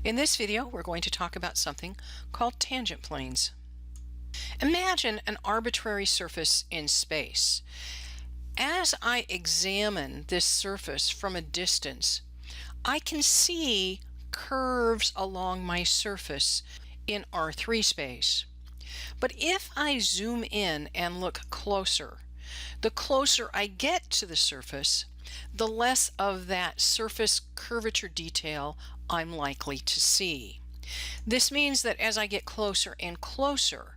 In this video, we're going to talk about something called tangent planes. Imagine an arbitrary surface in space. As I examine this surface from a distance, I can see curves along my surface in R3 space. But if I zoom in and look closer, the closer I get to the surface, the less of that surface curvature detail I'm likely to see. This means that as I get closer and closer,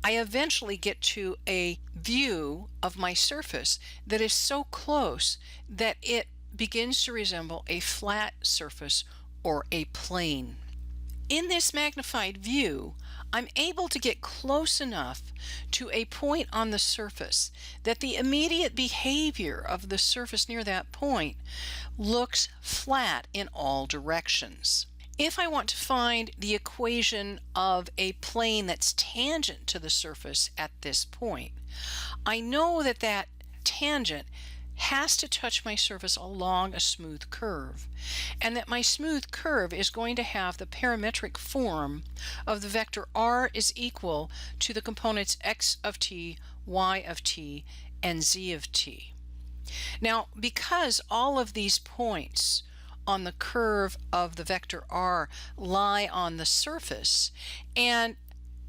I eventually get to a view of my surface that is so close that it begins to resemble a flat surface or a plane. In this magnified view, I'm able to get close enough to a point on the surface that the immediate behavior of the surface near that point looks flat in all directions. If I want to find the equation of a plane that's tangent to the surface at this point, I know that that tangent has to touch my surface along a smooth curve, and that my smooth curve is going to have the parametric form of the vector r is equal to the components x of t, y of t, and z of t. Now, because all of these points on the curve of the vector r lie on the surface, and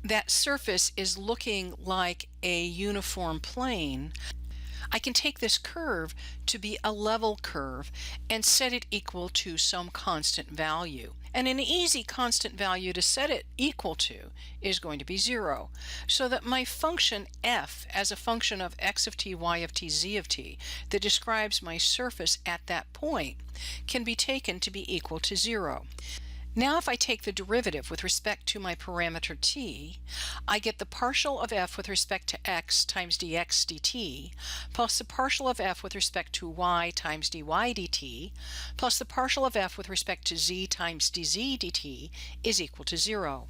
that surface is looking like a uniform plane, I can take this curve to be a level curve and set it equal to some constant value. And an easy constant value to set it equal to is going to be 0, so that my function f as a function of x of t, y of t, z of t that describes my surface at that point can be taken to be equal to 0. Now if I take the derivative with respect to my parameter t, I get the partial of f with respect to x times dx dt, plus the partial of f with respect to y times dy dt, plus the partial of f with respect to z times dz dt is equal to 0.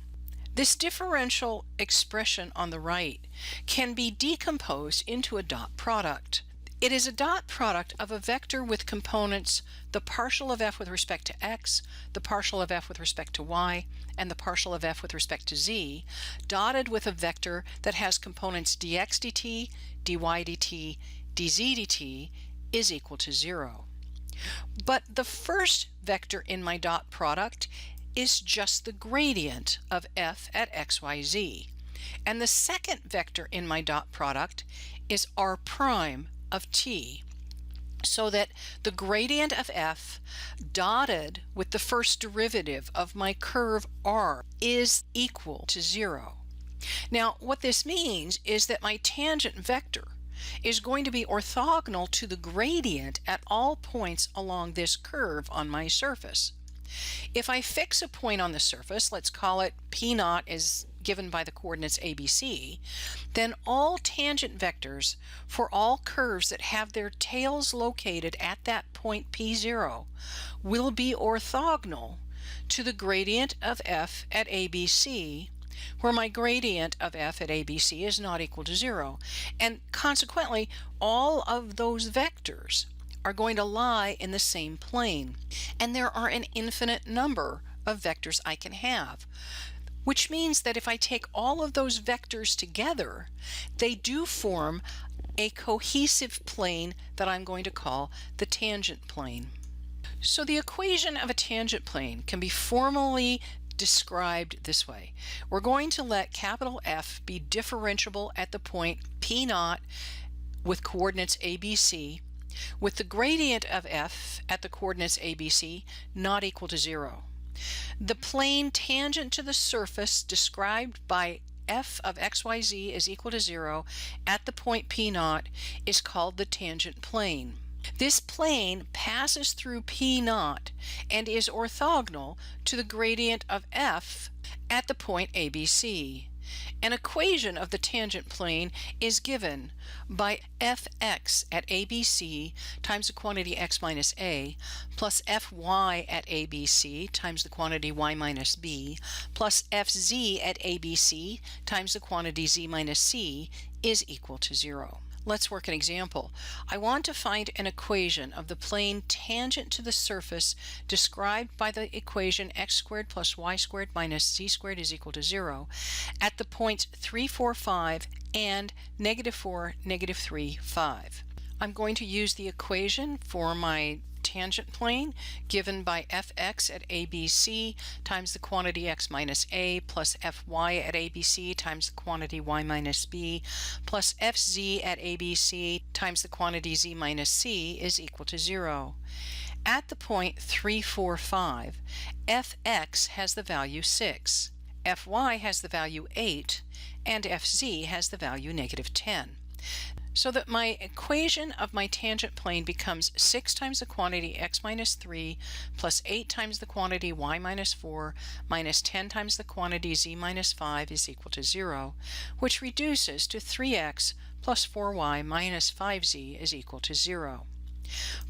This differential expression on the right can be decomposed into a dot product. It is a dot product of a vector with components the partial of f with respect to x, the partial of f with respect to y, and the partial of f with respect to z, dotted with a vector that has components dx dt, dy dt, dz dt is equal to 0. But the first vector in my dot product is just the gradient of f at xyz, and the second vector in my dot product is r prime of t, so that the gradient of f dotted with the first derivative of my curve r is equal to 0. Now what this means is that my tangent vector is going to be orthogonal to the gradient at all points along this curve on my surface. If I fix a point on the surface, let's call it p naught is given by the coordinates ABC, then all tangent vectors for all curves that have their tails located at that point P0 will be orthogonal to the gradient of f at ABC, where my gradient of f at ABC is not equal to 0. And consequently, all of those vectors are going to lie in the same plane. And there are an infinite number of vectors I can have, which means that if I take all of those vectors together, they do form a cohesive plane that I'm going to call the tangent plane. So the equation of a tangent plane can be formally described this way. We're going to let capital F be differentiable at the point P naught with coordinates ABC, with the gradient of f at the coordinates ABC not equal to 0. The plane tangent to the surface described by f of xyz is equal to 0 at the point P naught is called the tangent plane. This plane passes through P naught and is orthogonal to the gradient of f at the point ABC. An equation of the tangent plane is given by fx at ABC times the quantity x minus a plus fy at ABC times the quantity y minus b plus fz at ABC times the quantity z minus c is equal to 0. Let's work an example. I want to find an equation of the plane tangent to the surface described by the equation x squared plus y squared minus z squared is equal to 0 at the points 3, 4, 5 and -4, -3, 5. I'm going to use the equation for my tangent plane given by fx at ABC times the quantity x minus a plus fy at ABC times the quantity y minus b plus fz at ABC times the quantity z minus c is equal to 0. At the point 3, 4, 5, fx has the value 6, fy has the value 8, and fz has the value -10. So that my equation of my tangent plane becomes 6 times the quantity x minus 3 plus 8 times the quantity y minus 4 minus 10 times the quantity z minus 5 is equal to 0, which reduces to 3x plus 4y minus 5z is equal to 0.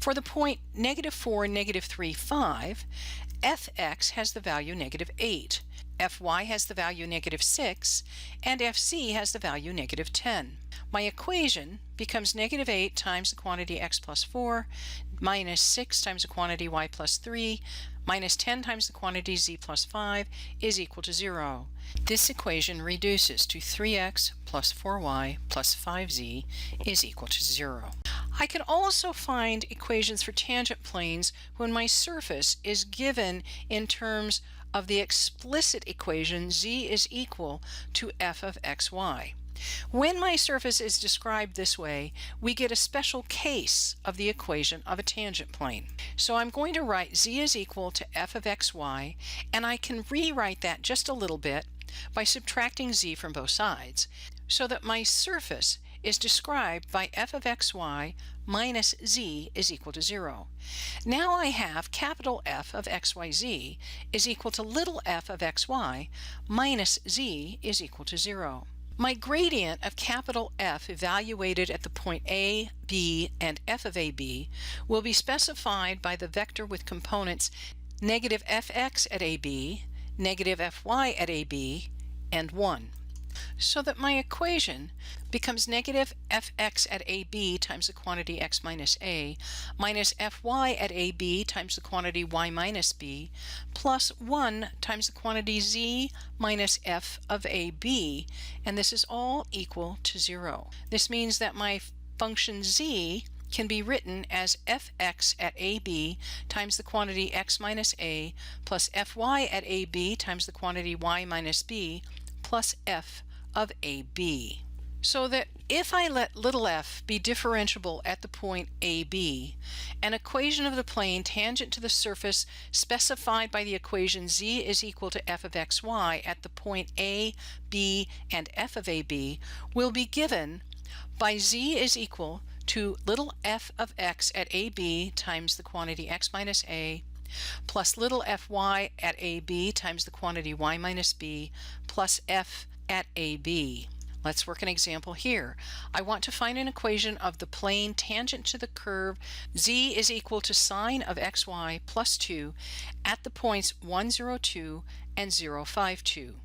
For the point -4, -3, 5, fx has the value -8, fy has the value -6, and fz has the value -10. My equation becomes -8 times the quantity x plus 4 minus 6 times the quantity y plus 3 minus 10 times the quantity z plus 5 is equal to 0. This equation reduces to 3x plus 4y plus 5z is equal to 0. I can also find equations for tangent planes when my surface is given in terms of the explicit equation z is equal to f of xy. When my surface is described this way, we get a special case of the equation of a tangent plane. So I'm going to write z is equal to f of xy, and I can rewrite that just a little bit by subtracting z from both sides, so that my surface is described by f of xy minus z is equal to 0. Now I have capital F of xyz is equal to little f of xy minus z is equal to 0. My gradient of capital F evaluated at the point A, B, and f of AB will be specified by the vector with components -fx at AB, -fy at AB, and 1. So that my equation becomes -fx at AB times the quantity x minus a minus fy at AB times the quantity y minus b plus 1 times the quantity z minus f of AB, and this is all equal to 0. This means that my function z can be written as fx at AB times the quantity x minus a plus fy at AB times the quantity y minus b plus f of AB. So that if I let little f be differentiable at the point AB, an equation of the plane tangent to the surface specified by the equation z is equal to f of xy at the point A, B, and f of AB will be given by z is equal to little f of x at AB times the quantity x minus a plus little fy at AB times the quantity y minus b plus f at AB. Let's work an example here. I want to find an equation of the plane tangent to the curve z is equal to sine of xy plus 2 at the points 1, 0, 2 and 0, 5, 2.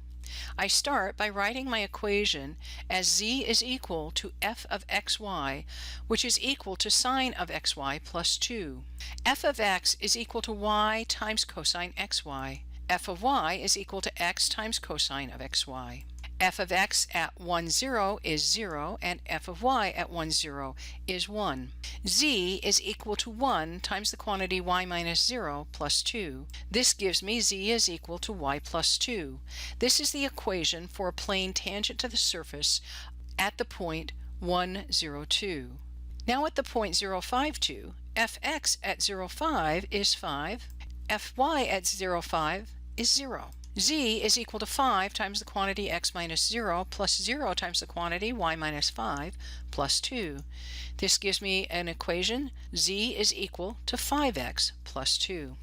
I start by writing my equation as z is equal to f of xy, which is equal to sine of xy plus 2. f of x is equal to y times cosine xy. f of y is equal to x times cosine of xy. f of x at 1, 0 is 0, and f of y at 1, 0 is 1. Z is equal to 1 times the quantity y minus 0 plus 2. This gives me z is equal to y plus 2. This is the equation for a plane tangent to the surface at the point 1, 0, 2. Now at the point 0, 5, 2, fx at 0, 5 is 5, fy at 0, 5 is 0. Z is equal to 5 times the quantity x minus 0 plus 0 times the quantity y minus 5 plus 2. This gives me an equation z is equal to 5x plus 2.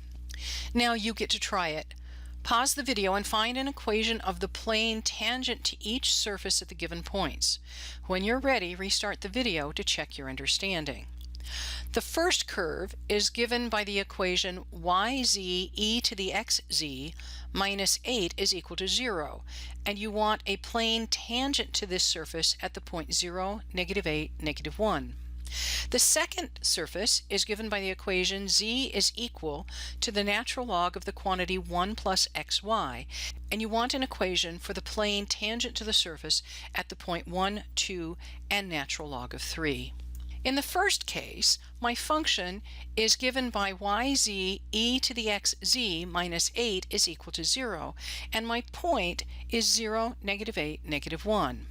Now you get to try it. Pause the video and find an equation of the plane tangent to each surface at the given points. When you're ready, restart the video to check your understanding. The first curve is given by the equation yz e to the xz minus 8 is equal to 0, and you want a plane tangent to this surface at the point 0, -8, -1. The second surface is given by the equation z is equal to the natural log of the quantity 1 plus xy, and you want an equation for the plane tangent to the surface at the point 1, 2, and natural log of 3. In the first case, my function is given by yz e to the xz minus 8 is equal to 0, and my point is 0, -8, -1.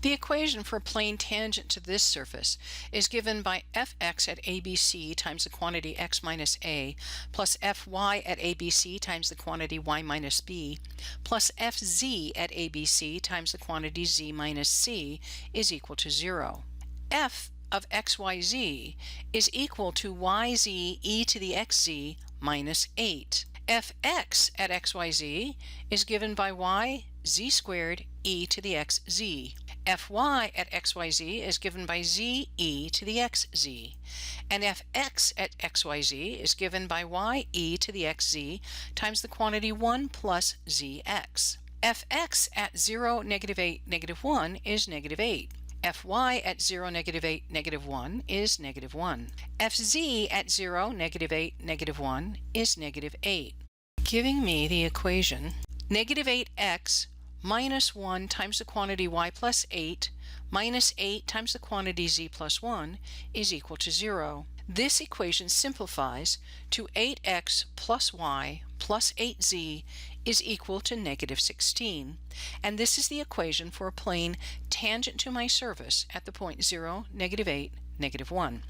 The equation for a plane tangent to this surface is given by fx at abc times the quantity x minus a plus fy at abc times the quantity y minus b plus fz at abc times the quantity z minus c is equal to 0. F of xyz is equal to yz e to the xz minus 8. Fx at xyz is given by y z squared e to the xz. Fy at xyz is given by z e to the xz. And fx at xyz is given by y e to the xz times the quantity 1 plus zx. Fx at 0, -8, -1 is -8. Fy at 0, -8, -1 is -1. Fz at 0, -8, -1 is -8, giving me the equation -8x minus 1 times the quantity y plus 8 minus 8 times the quantity z plus 1 is equal to 0. This equation simplifies to 8x plus y plus 8z is equal to -16, and this is the equation for a plane tangent to my surface at the point 0, -8, -1.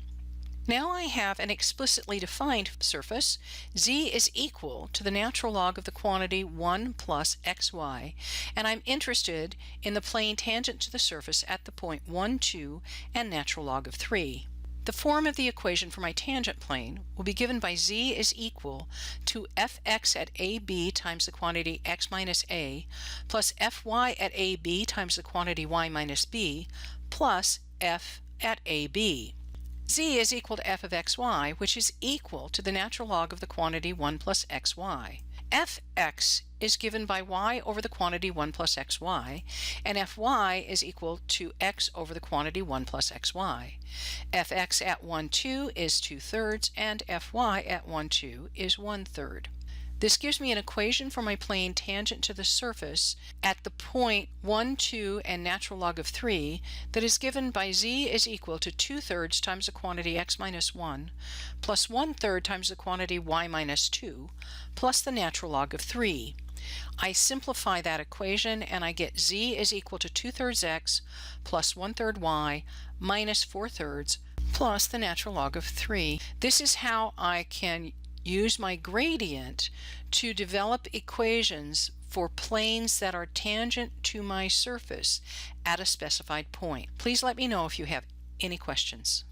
Now I have an explicitly defined surface. Z is equal to the natural log of the quantity 1 plus xy, and I'm interested in the plane tangent to the surface at the point 1, 2, and natural log of 3. The form of the equation for my tangent plane will be given by z is equal to fx at ab times the quantity x minus a plus fy at ab times the quantity y minus b plus f at ab. Z is equal to f of xy, which is equal to the natural log of the quantity 1 plus xy. Fx is given by y over the quantity 1 plus xy, and fy is equal to x over the quantity 1 plus xy. Fx at 1, 2 is 2/3, and fy at 1, 2 is 1/3. This gives me an equation for my plane tangent to the surface at the point 1, 2, and natural log of 3 that is given by z is equal to 2/3 times the quantity x minus 1 plus 1/3 times the quantity y minus 2 plus the natural log of 3. I simplify that equation and I get z is equal to 2/3 x plus 1/3 y minus 4/3 plus the natural log of 3. This is how I can use my gradient to develop equations for planes that are tangent to my surface at a specified point. Please let me know if you have any questions.